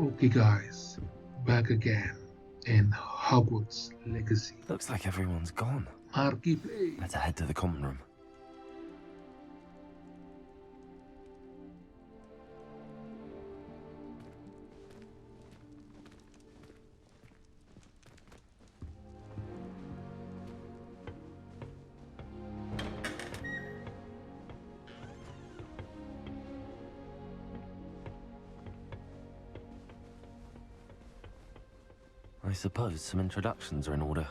Okay, guys, back again in Hogwarts Legacy. Looks like everyone's gone. Marquee Play. Better head to the common room. I suppose some introductions are in order.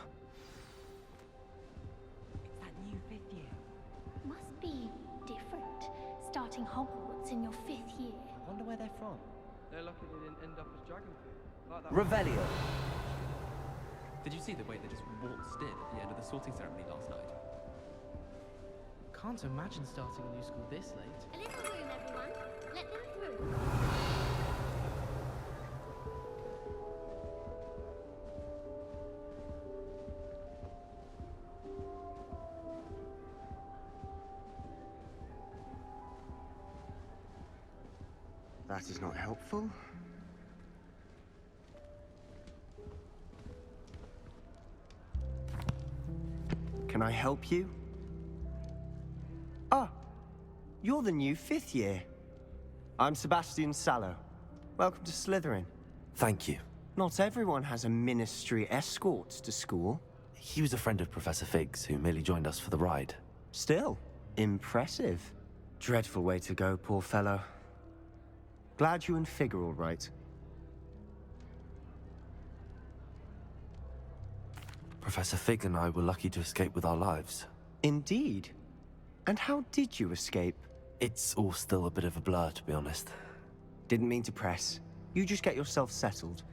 It's that new fifth year. Must be different, starting Hogwarts in your 5th year. I wonder where they're from. They're lucky they didn't end up as dragon food. Like that. Revelio. Did you see the way they just waltzed in at the end of the sorting ceremony last night? Can't imagine starting a new school this late. A little room, everyone. Let them through. That is not helpful. Can I help you? Ah, you're the new 5th year. I'm Sebastian Sallow. Welcome to Slytherin. Thank you. Not everyone has a ministry escort to school. He was a friend of Professor Fig's who merely joined us for the ride. Still, impressive. Dreadful way to go, poor fellow. Glad you and Fig are all right. Professor Fig and I were lucky to escape with our lives. Indeed. And how did you escape? It's all still a bit of a blur, to be honest. Didn't mean to press. You just get yourself settled.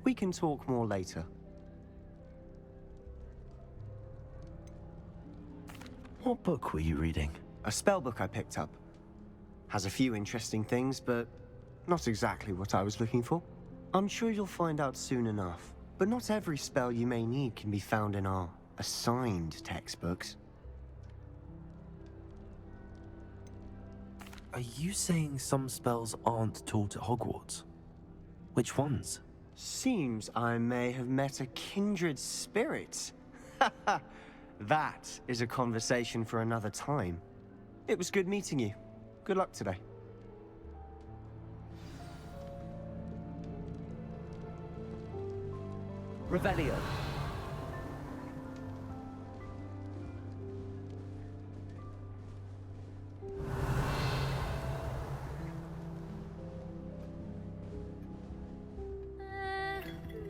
We can talk more later. What book were you reading? A spellbook I picked up. Has a few interesting things, but not exactly what I was looking for. I'm sure you'll find out soon enough. But not every spell you may need can be found in our assigned textbooks. Are you saying some spells aren't taught at Hogwarts? Which ones? Seems I may have met a kindred spirit. That is a conversation for another time. It was good meeting you. Good luck today. Revelio.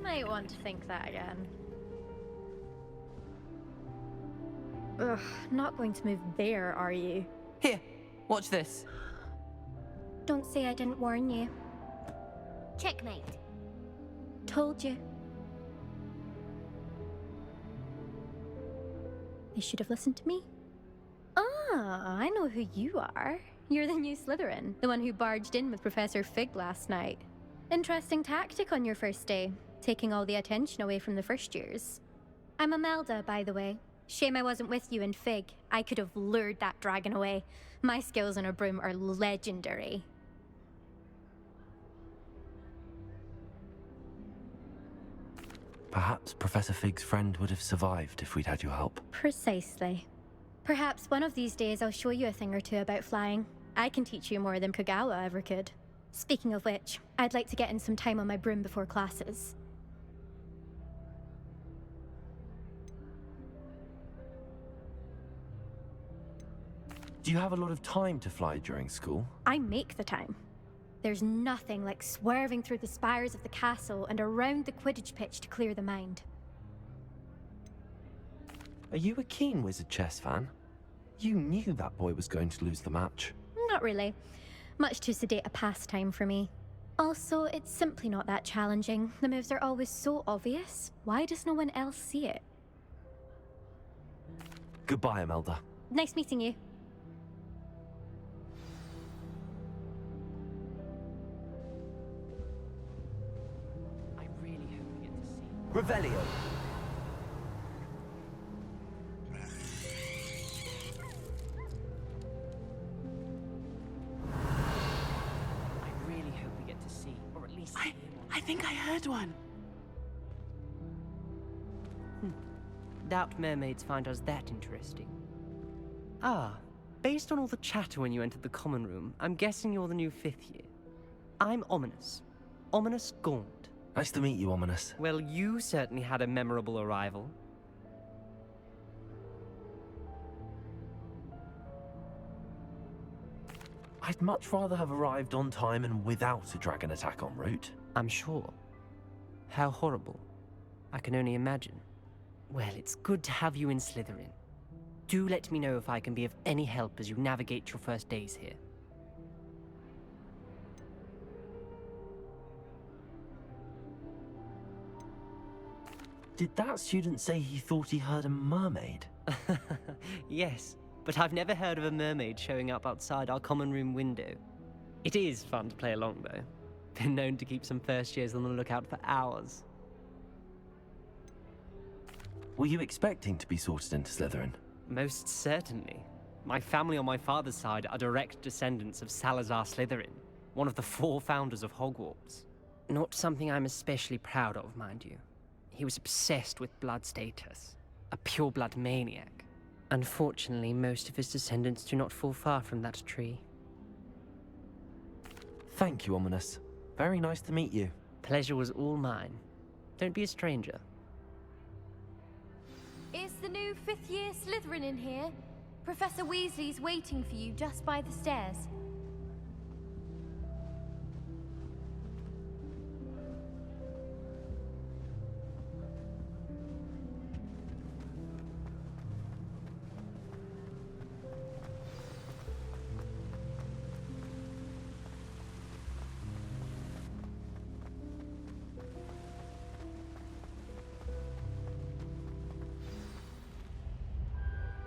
Might want to think that again. Ugh, not going to move there, are you? Here, watch this. Don't say I didn't warn you. Checkmate. Told you. They should have listened to me. Ah, I know who you are. You're the new Slytherin, the one who barged in with Professor Fig last night. Interesting tactic on your first day, taking all the attention away from the first years. I'm Imelda, by the way. Shame I wasn't with you in Fig. I could have lured that dragon away. My skills on a broom are legendary. Perhaps Professor Fig's friend would have survived if we'd had your help. Precisely. Perhaps one of these days I'll show you a thing or two about flying. I can teach you more than Kogawa ever could. Speaking of which, I'd like to get in some time on my broom before classes. Do you have a lot of time to fly during school? I make the time. There's nothing like swerving through the spires of the castle and around the Quidditch pitch to clear the mind. Are you a keen Wizard chess fan? You knew that boy was going to lose the match. Not really. Much too sedate a pastime for me. Also, it's simply not that challenging. The moves are always so obvious. Why does no one else see it? Goodbye, Imelda. Nice meeting you. I really hope we get to see. Revelio. I really hope we get to see, or at least hear more. I think I heard one. Doubt mermaids find us that interesting. Ah, based on all the chatter when you entered the common room, I'm guessing you're the new 5th year. I'm Ominous. Ominous Gaunt. Nice to meet you, Ominous. Well, you certainly had a memorable arrival. I'd much rather have arrived on time and without a dragon attack en route. I'm sure. How horrible. I can only imagine. Well, it's good to have you in Slytherin. Do let me know if I can be of any help as you navigate your first days here. Did that student say he thought he heard a mermaid? Yes, but I've never heard of a mermaid showing up outside our common room window. It is fun to play along, though. Been known to keep some first years on the lookout for hours. Were you expecting to be sorted into Slytherin? Most certainly. My family on my father's side are direct descendants of Salazar Slytherin, one of the 4 founders of Hogwarts. Not something I'm especially proud of, mind you. He was obsessed with blood status, a pure-blood maniac. Unfortunately, most of his descendants do not fall far from that tree. Thank you, Ominous. Very nice to meet you. Pleasure was all mine. Don't be a stranger. Is the new 5th year Slytherin in here? Professor Weasley's waiting for you just by the stairs.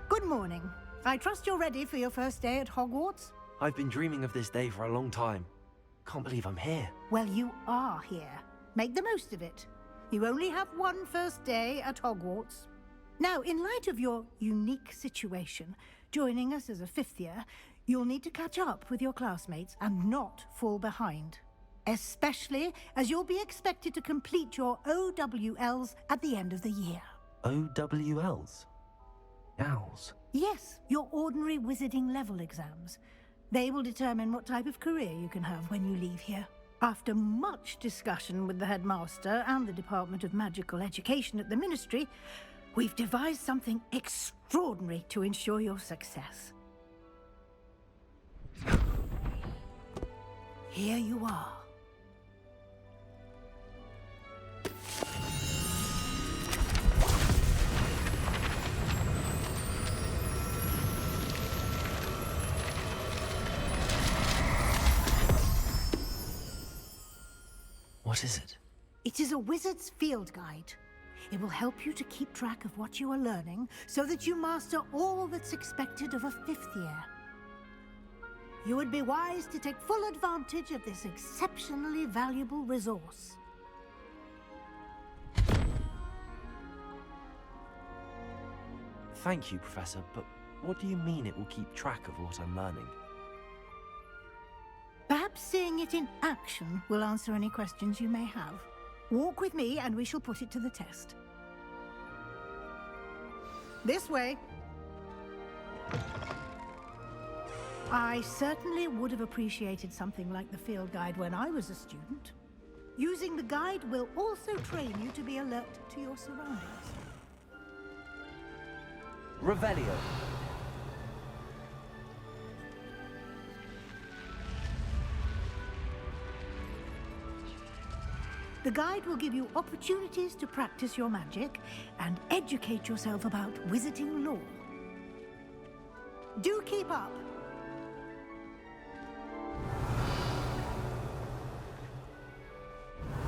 Good morning. I trust you're ready for your first day at Hogwarts? I've been dreaming of this day for a long time. Can't believe I'm here. Well, you are here. Make the most of it. You only have one first day at Hogwarts. Now, in light of your unique situation, joining us as a 5th year, you'll need to catch up with your classmates and not fall behind. Especially as you'll be expected to complete your OWLs at the end of the year. OWLs? Owls? Yes, your ordinary wizarding level exams. They will determine what type of career you can have when you leave here. After much discussion with the headmaster and the Department of Magical Education at the Ministry, we've devised something extraordinary to ensure your success. Here you are. What is it? It is a wizard's field guide. It will help you to keep track of what you are learning so that you master all that's expected of a 5th year. You would be wise to take full advantage of this exceptionally valuable resource. Thank you, Professor, but what do you mean it will keep track of what I'm learning? Perhaps seeing it in action will answer any questions you may have. Walk with me and we shall put it to the test. This way. I certainly would have appreciated something like the field guide when I was a student. Using the guide will also train you to be alert to your surroundings. Revelio. The guide will give you opportunities to practice your magic and educate yourself about wizarding lore. Do keep up!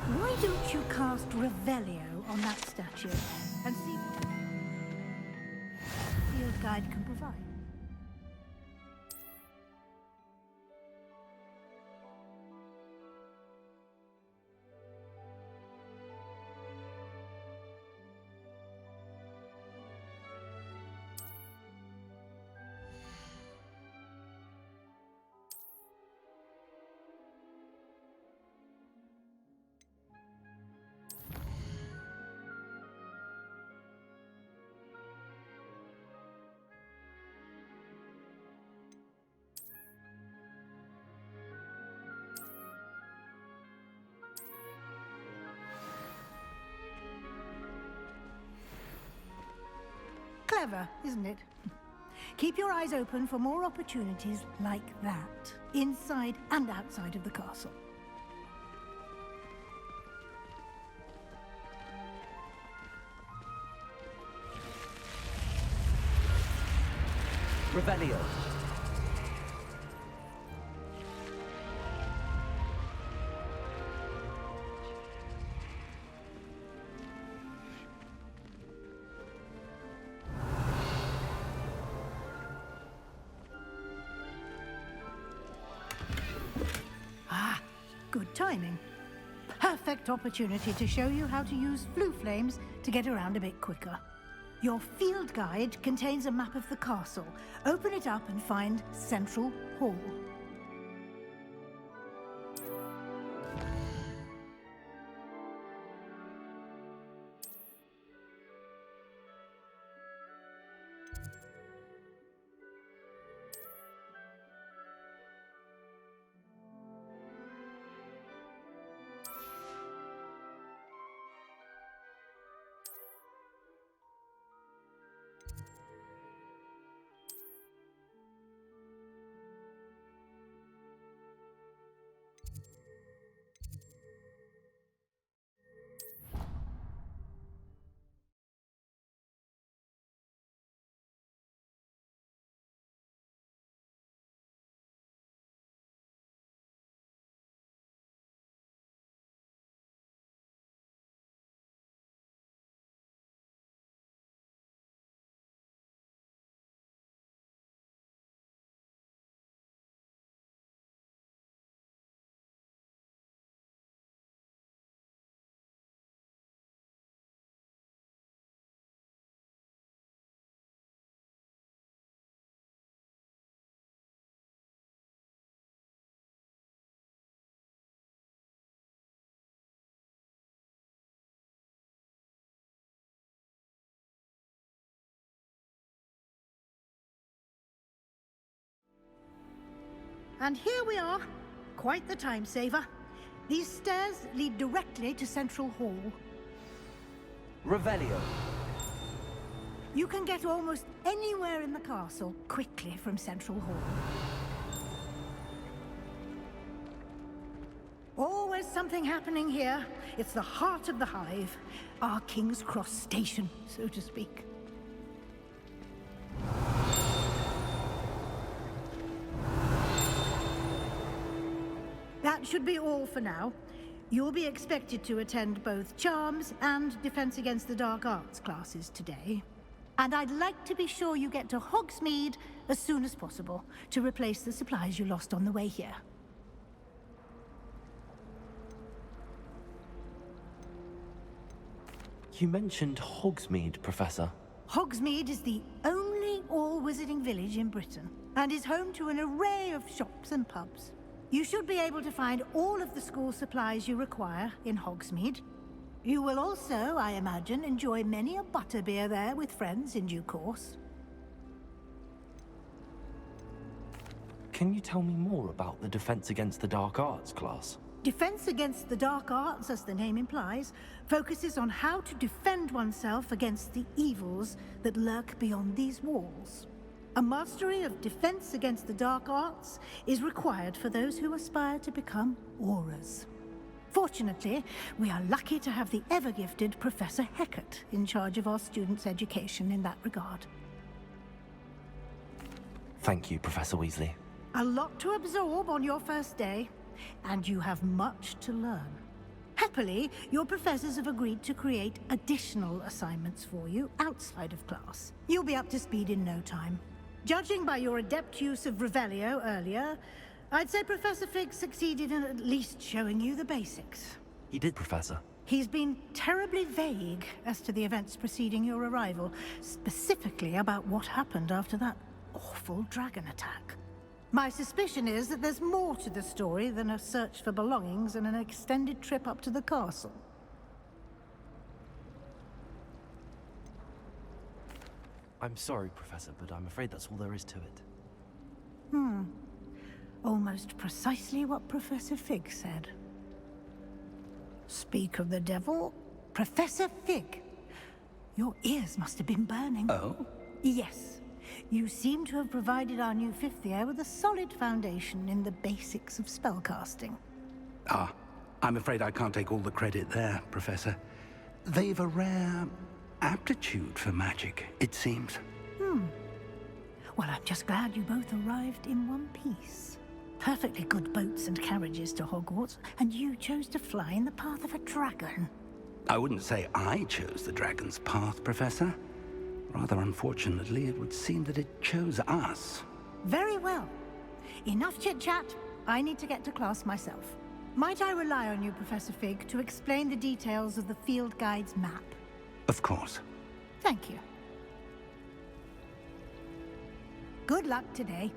Why don't you cast Revelio on that statue and see what the field guide can provide? Clever, isn't it? Keep your eyes open for more opportunities like that, inside and outside of the castle. Revelio. Ah, good timing. Perfect opportunity to show you how to use flue flames to get around a bit quicker. Your field guide contains a map of the castle. Open it up and find Central Hall. And here we are. Quite the time saver. These stairs lead directly to Central Hall. Revelio. You can get almost anywhere in the castle quickly from Central Hall. Always something happening here. It's the heart of the hive. Our King's Cross station, so to speak. That should be all for now. You'll be expected to attend both Charms and Defense Against the Dark Arts classes today. And I'd like to be sure you get to Hogsmeade as soon as possible to replace the supplies you lost on the way here. You mentioned Hogsmeade, Professor. Hogsmeade is the only all-wizarding village in Britain and is home to an array of shops and pubs. You should be able to find all of the school supplies you require in Hogsmeade. You will also, I imagine, enjoy many a butterbeer there with friends in due course. Can you tell me more about the Defense Against the Dark Arts class? Defense Against the Dark Arts, as the name implies, focuses on how to defend oneself against the evils that lurk beyond these walls. A mastery of Defense Against the Dark Arts is required for those who aspire to become Aurors. Fortunately, we are lucky to have the ever-gifted Professor Hecat in charge of our students' education in that regard. Thank you, Professor Weasley. A lot to absorb on your first day, and you have much to learn. Happily, your professors have agreed to create additional assignments for you outside of class. You'll be up to speed in no time. Judging by your adept use of Revelio earlier, I'd say Professor Fig succeeded in at least showing you the basics. He did, Professor. He's been terribly vague as to the events preceding your arrival, specifically about what happened after that awful dragon attack. My suspicion is that there's more to the story than a search for belongings and an extended trip up to the castle. I'm sorry, Professor, but I'm afraid that's all there is to it. Almost precisely what Professor Fig said. Speak of the devil, Professor Fig. Your ears must have been burning. Oh? Yes. You seem to have provided our new fifth year with a solid foundation in the basics of spellcasting. Ah, I'm afraid I can't take all the credit there, Professor. They've a rare aptitude for magic, it seems. Well, I'm just glad you both arrived in one piece. Perfectly good boats and carriages to Hogwarts, and you chose to fly in the path of a dragon. I wouldn't say I chose the dragon's path, Professor. Rather unfortunately, it would seem that it chose us. Very well. Enough chit-chat. I need to get to class myself. Might I rely on you, Professor Fig, to explain the details of the field guide's map? Of course. Thank you. Good luck today.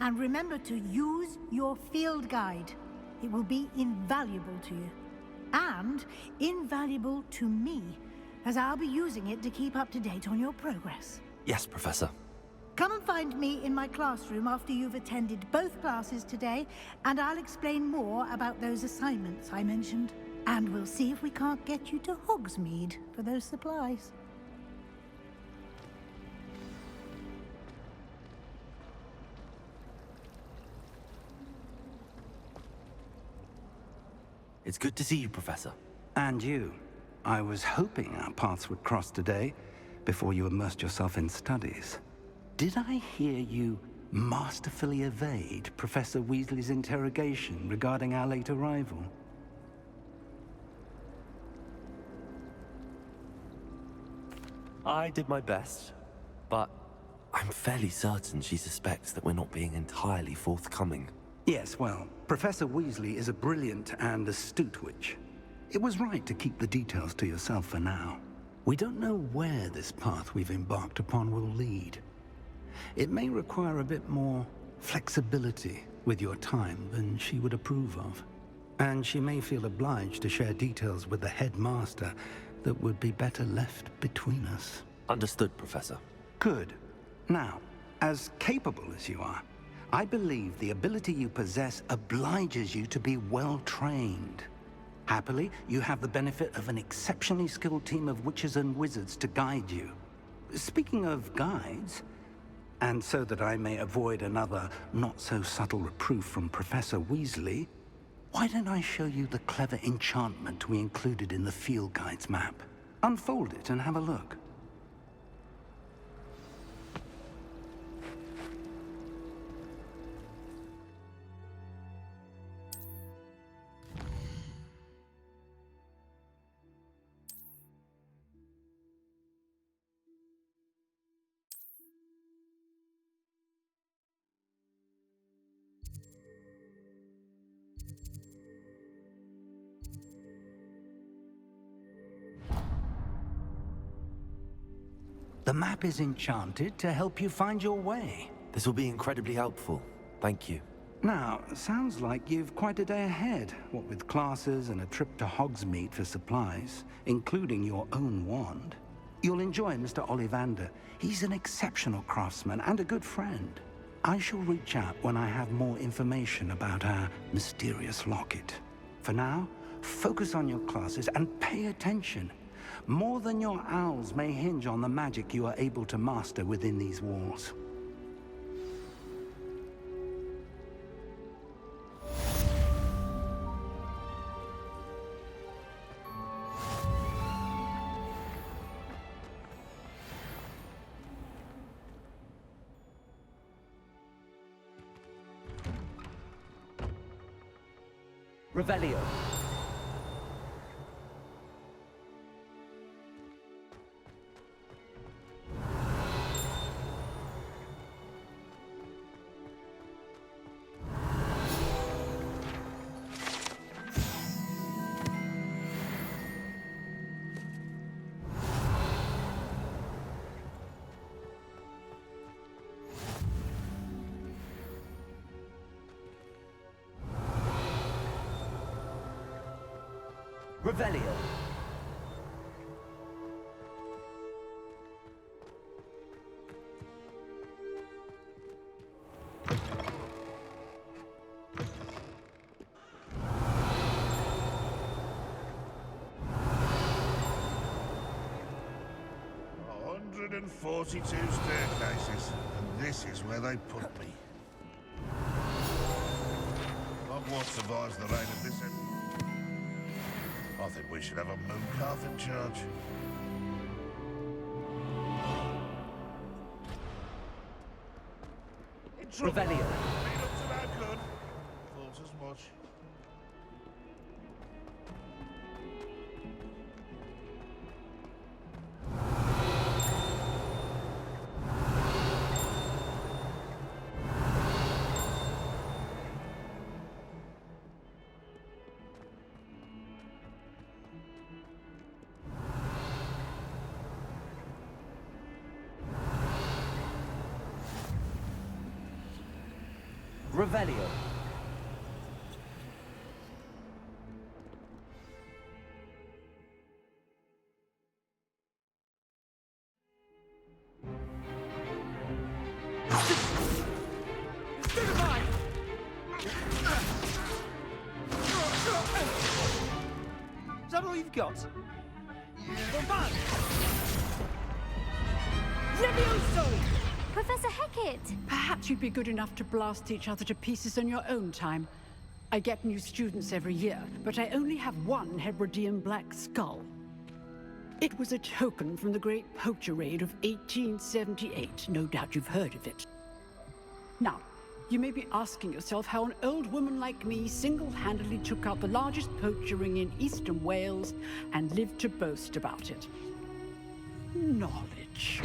And remember to use your field guide. It will be invaluable to you. And invaluable to me, as I'll be using it to keep up to date on your progress. Yes, Professor. Come and find me in my classroom after you've attended both classes today, and I'll explain more about those assignments I mentioned. And we'll see if we can't get you to Hogsmeade for those supplies. It's good to see you, Professor. And you. I was hoping our paths would cross today, before you immersed yourself in studies. Did I hear you masterfully evade Professor Weasley's interrogation regarding our late arrival? I did my best, but I'm fairly certain she suspects that we're not being entirely forthcoming. Yes, well, Professor Weasley is a brilliant and astute witch. It was right to keep the details to yourself for now. We don't know where this path we've embarked upon will lead. It may require a bit more flexibility with your time than she would approve of. And she may feel obliged to share details with the headmaster that would be better left between us. Understood, Professor. Good. Now, as capable as you are, I believe the ability you possess obliges you to be well trained. Happily, you have the benefit of an exceptionally skilled team of witches and wizards to guide you. Speaking of guides, and so that I may avoid another not-so-subtle reproof from Professor Weasley, why don't I show you the clever enchantment we included in the field guide's map? Unfold it and have a look. The map is enchanted to help you find your way. This will be incredibly helpful. Thank you. Now, sounds like you've quite a day ahead, what with classes and a trip to Hogsmeade for supplies, including your own wand. You'll enjoy Mr. Ollivander. He's an exceptional craftsman and a good friend. I shall reach out when I have more information about our mysterious locket. For now, focus on your classes and pay attention. More than your owls may hinge on the magic you are able to master within these walls. Revelio. Revelio. 142 staircases, and this is where they put me. Hogwarts survives the reign of this I think we should have a mooncalf in charge. Revelio. He looks about good. Thought as much. Revelio. Is that all you've got? Levioso! Professor Hecat! Perhaps you'd be good enough to blast each other to pieces on your own time. I get new students every year, but I only have one Hebridean black skull. It was a token from the Great Poacher Raid of 1878. No doubt you've heard of it. Now, you may be asking yourself how an old woman like me single-handedly took out the largest poacher ring in eastern Wales and lived to boast about it. Knowledge.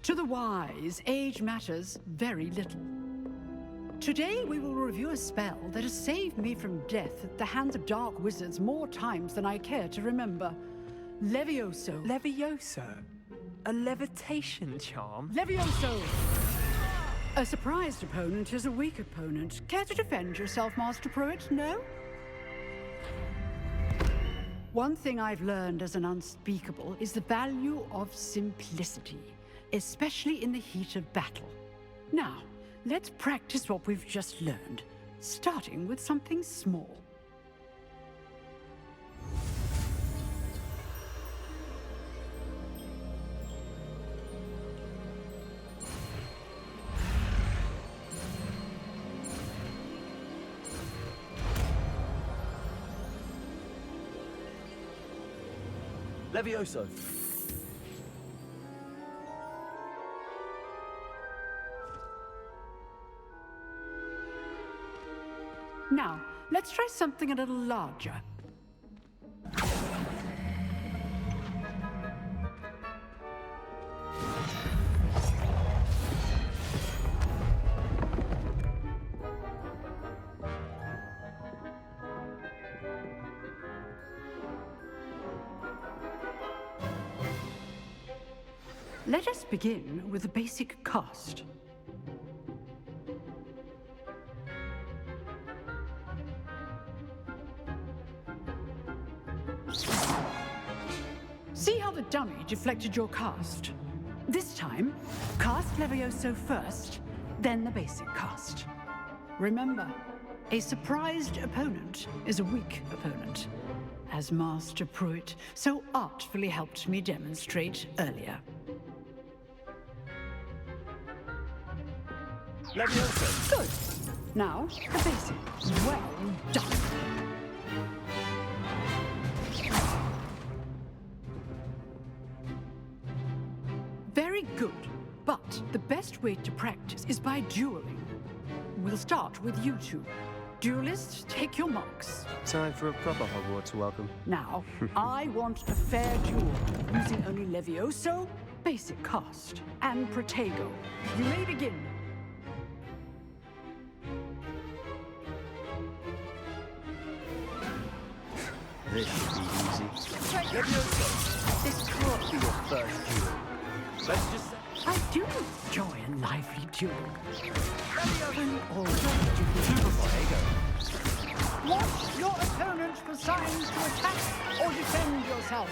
To the wise, age matters very little. Today we will review a spell that has saved me from death at the hands of dark wizards more times than I care to remember. Levioso. Levioso? A levitation charm? Levioso! A surprised opponent is a weak opponent. Care to defend yourself, Master Pruitt? No? One thing I've learned as an unspeakable is the value of simplicity, especially in the heat of battle. Now, let's practice what we've just learned, starting with something small. Levioso. Now, let's try something a little larger. Let us begin with the basic cast. See how the dummy deflected your cast? This time, cast Levioso first, then the basic cast. Remember, a surprised opponent is a weak opponent, as Master Pruitt so artfully helped me demonstrate earlier. Levioso. Good. Now, the basic. Well done. Very good. But the best way to practice is by dueling. We'll start with you two. Duelists, take your marks. Time for a proper Hogwarts welcome. Now, I want a fair duel, using only Levioso, basic cast, and Protego. You may begin. This should be easy. Levioso. This can't be your first duel. Let's just say... I do enjoy a lively duel. Super Protego. Watch your opponent for signs to attack or defend yourself.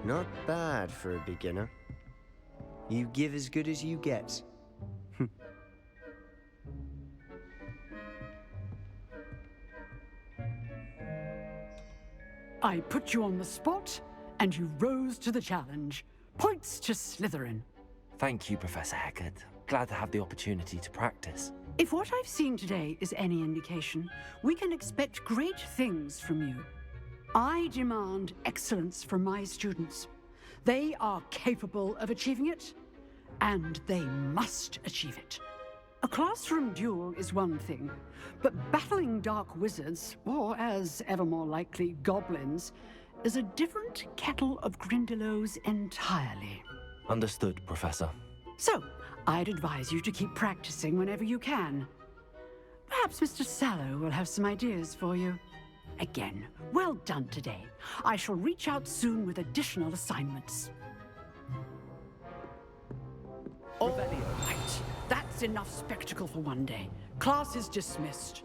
Not bad for a beginner. You give as good as you get. I put you on the spot, and you rose to the challenge. Points to Slytherin. Thank you, Professor Hecat. Glad to have the opportunity to practice. If what I've seen today is any indication, we can expect great things from you. I demand excellence from my students. They are capable of achieving it, and they must achieve it. A classroom duel is one thing, but battling dark wizards, or as ever more likely, goblins, is a different kettle of Grindylows entirely. Understood, Professor. So, I'd advise you to keep practicing whenever you can. Perhaps Mr. Sallow will have some ideas for you. Again, well done today. I shall reach out soon with additional assignments. All right, that's enough spectacle for one day. Class is dismissed.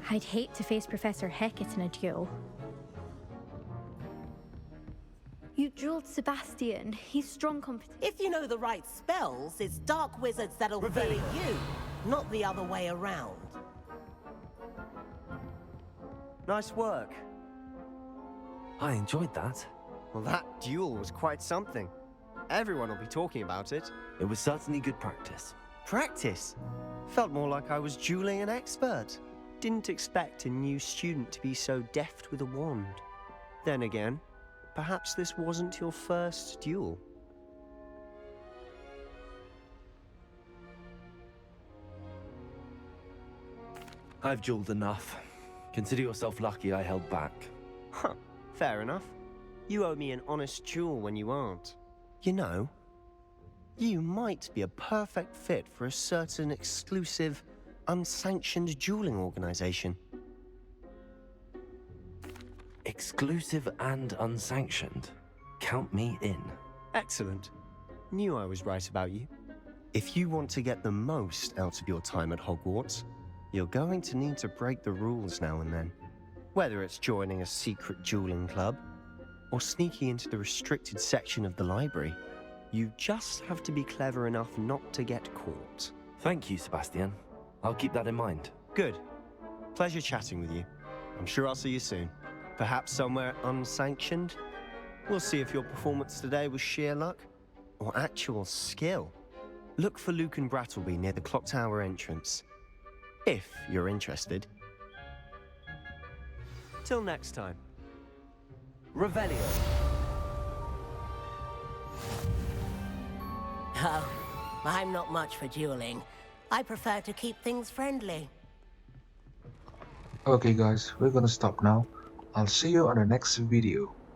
I'd hate to face Professor Hecat in a duel. You dueled Sebastian. He's strong competition. If you know the right spells, it's dark wizards that'll fear you, not the other way around. Nice work. I enjoyed that. Well, that duel was quite something. Everyone will be talking about it. It was certainly good practice. Practice? Felt more like I was dueling an expert. Didn't expect a new student to be so deft with a wand. Then again, perhaps this wasn't your first duel. I've dueled enough. Consider yourself lucky I held back. Huh, fair enough. You owe me an honest duel when you aren't. You know, you might be a perfect fit for a certain exclusive, unsanctioned dueling organization. Exclusive and unsanctioned. Count me in. Excellent. Knew I was right about you. If you want to get the most out of your time at Hogwarts, you're going to need to break the rules now and then. Whether it's joining a secret dueling club, or sneaking into the restricted section of the library, you just have to be clever enough not to get caught. Thank you, Sebastian. I'll keep that in mind. Good. Pleasure chatting with you. I'm sure I'll see you soon. Perhaps somewhere unsanctioned? We'll see if your performance today was sheer luck or actual skill. Look for Luke and Brattleby near the clock tower entrance, if you're interested. Till next time. Revelio. Oh, I'm not much for dueling. I prefer to keep things friendly. Okay guys, we're gonna stop now. I'll see you on the next video.